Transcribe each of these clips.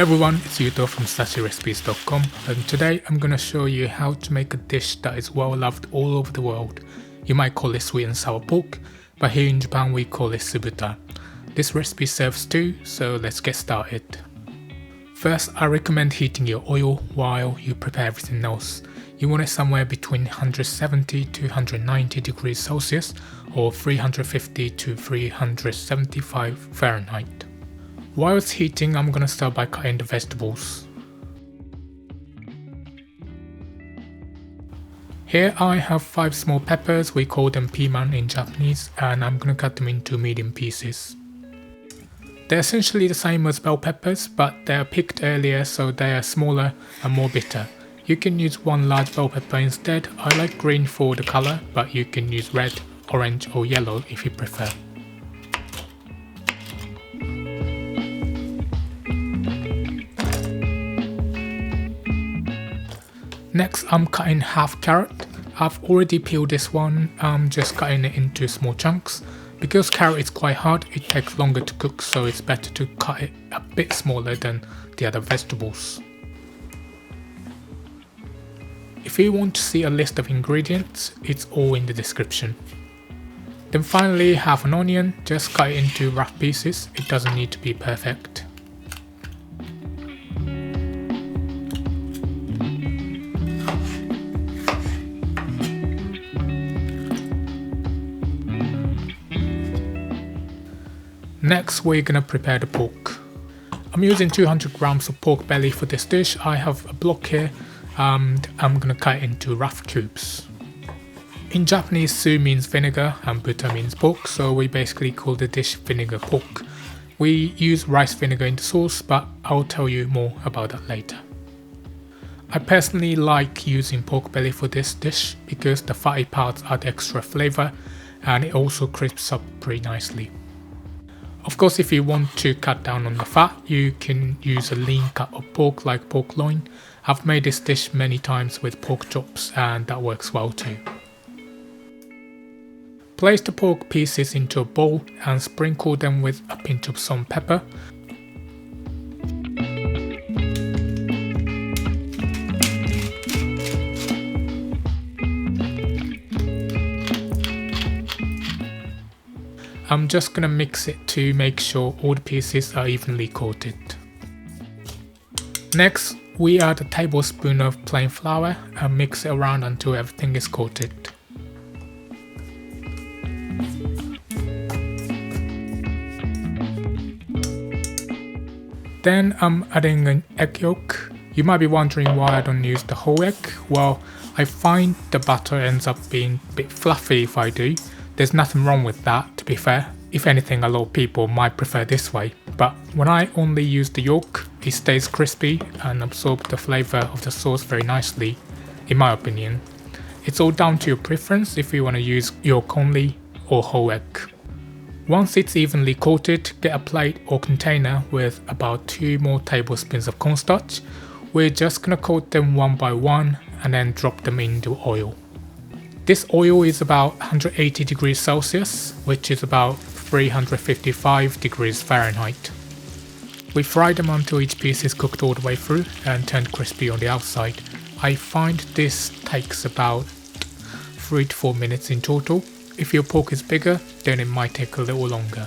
Everyone, it's Yuto from tbsp.com, and today I'm gonna show you how to make a dish that is well loved all over the world. You might call it sweet and sour pork, but here in Japan we call it Subuta. This recipe serves stew, so let's get started. First, I recommend heating your oil while you prepare everything else. You want it somewhere between 170 to 190 degrees Celsius or 350 to 375 Fahrenheit. While it's heating, I'm gonna start by cutting the vegetables. Here I have 5 small peppers, we call them piman in Japanese, and I'm gonna cut them into medium pieces. They're essentially the same as bell peppers, but they're picked earlier so they are smaller and more bitter. You can use one large bell pepper instead. I like green for the colour, but you can use red, orange or yellow if you prefer. Next, I'm cutting half carrot. I've already peeled this one, I'm just cutting it into small chunks. Because carrot is quite hard, it takes longer to cook, so it's better to cut it a bit smaller than the other vegetables. If you want to see a list of ingredients, it's all in the description. Then finally, half an onion, just cut it into rough pieces, it doesn't need to be perfect. Next, we're gonna prepare the pork. I'm using 200 grams of pork belly for this dish. I have a block here and I'm gonna cut it into rough cubes. In Japanese, su means vinegar and buta means pork, so we basically call the dish vinegar pork. We use rice vinegar in the sauce, but I'll tell you more about that later. I personally like using pork belly for this dish because the fatty parts add extra flavour and it also crisps up pretty nicely. Of course, if you want to cut down on the fat, you can use a lean cut of pork like pork loin. I've made this dish many times with pork chops and that works well too. Place the pork pieces into a bowl and sprinkle them with a pinch of salt and pepper. I'm just gonna mix it to make sure all the pieces are evenly coated. Next, we add a tablespoon of plain flour and mix it around until everything is coated. Then I'm adding an egg yolk. You might be wondering why I don't use the whole egg. Well, I find the batter ends up being a bit fluffy if I do. There's nothing wrong with that, to be fair. If anything, a lot of people might prefer this way. But when I only use the yolk, it stays crispy and absorbs the flavour of the sauce very nicely, in my opinion. It's all down to your preference if you want to use yolk only or whole egg. Once it's evenly coated, get a plate or container with about 2 more tablespoons of cornstarch. We're just gonna coat them one by one and then drop them into oil. This oil is about 180 degrees Celsius, which is about 355 degrees Fahrenheit. We fry them until each piece is cooked all the way through and turned crispy on the outside. I find this takes about 3 to 4 minutes in total. If your pork is bigger, then it might take a little longer.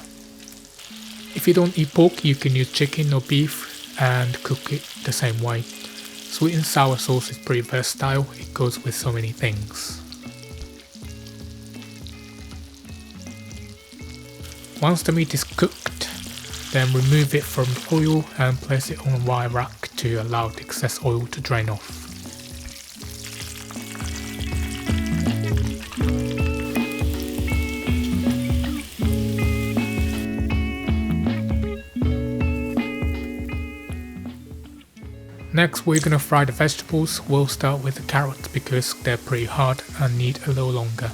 If you don't eat pork, you can use chicken or beef and cook it the same way. Sweet and sour sauce is pretty versatile, it goes with so many things. Once the meat is cooked, then remove it from the oil and place it on a wire rack to allow the excess oil to drain off. Next, we're gonna fry the vegetables. We'll start with the carrots because they're pretty hard and need a little longer.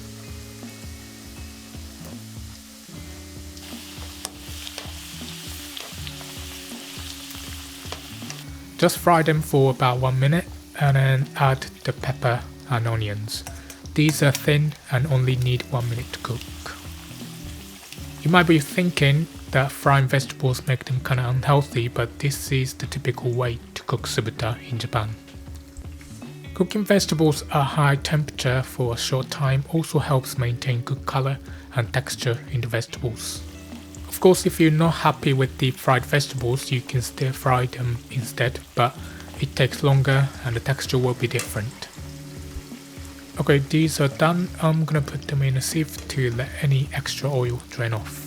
Just fry them for about 1 minute and then add the pepper and onions. These are thin and only need 1 minute to cook. You might be thinking, that frying vegetables make them kinda unhealthy, but this is the typical way to cook Subuta in Japan. Cooking vegetables at high temperature for a short time also helps maintain good color and texture in the vegetables. Of course, if you're not happy with deep fried vegetables, you can stir fry them instead, but it takes longer and the texture will be different. Okay, these are done. I'm gonna put them in a sieve to let any extra oil drain off.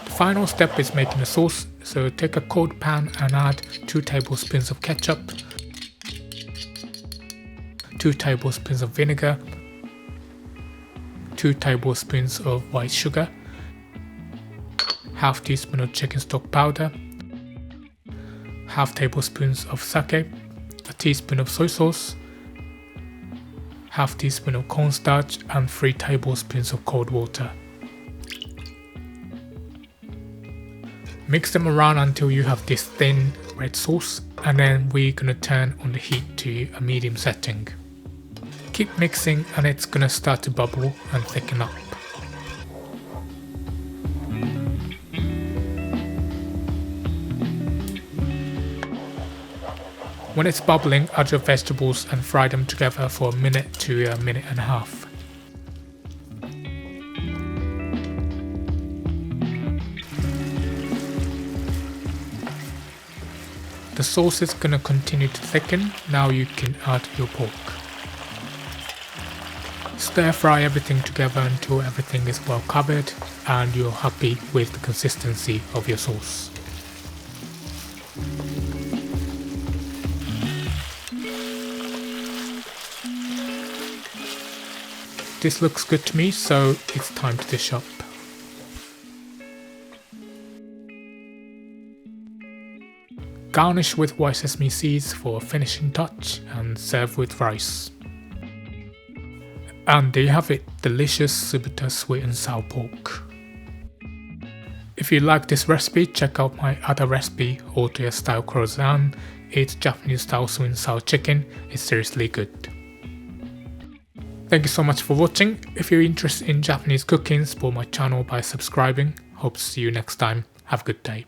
The final step is making a sauce, so take a cold pan and add 2 tablespoons of ketchup, 2 tablespoons of vinegar, 2 tablespoons of white sugar, half teaspoon of chicken stock powder, half tablespoons of sake, a teaspoon of soy sauce, half teaspoon of cornstarch and 3 tablespoons of cold water. Mix them around until you have this thin red sauce, and then we're gonna turn on the heat to a medium setting. Keep mixing and it's gonna start to bubble and thicken up. When it's bubbling, add your vegetables and fry them together for a minute to a minute and a half. The sauce is gonna continue to thicken. Now you can add your pork. Stir fry everything together until everything is well covered and you're happy with the consistency of your sauce. This looks good to me, so it's time to dish up. Garnish with white sesame seeds for a finishing touch and serve with rice. And there you have it, delicious Subuta sweet and sour pork. If you like this recipe, check out my other recipe, Otoya style croissant. It's Japanese style sweet and sour chicken. It's seriously good. Thank you so much for watching. If you're interested in Japanese cooking, support my channel by subscribing. Hope to see you next time. Have a good day.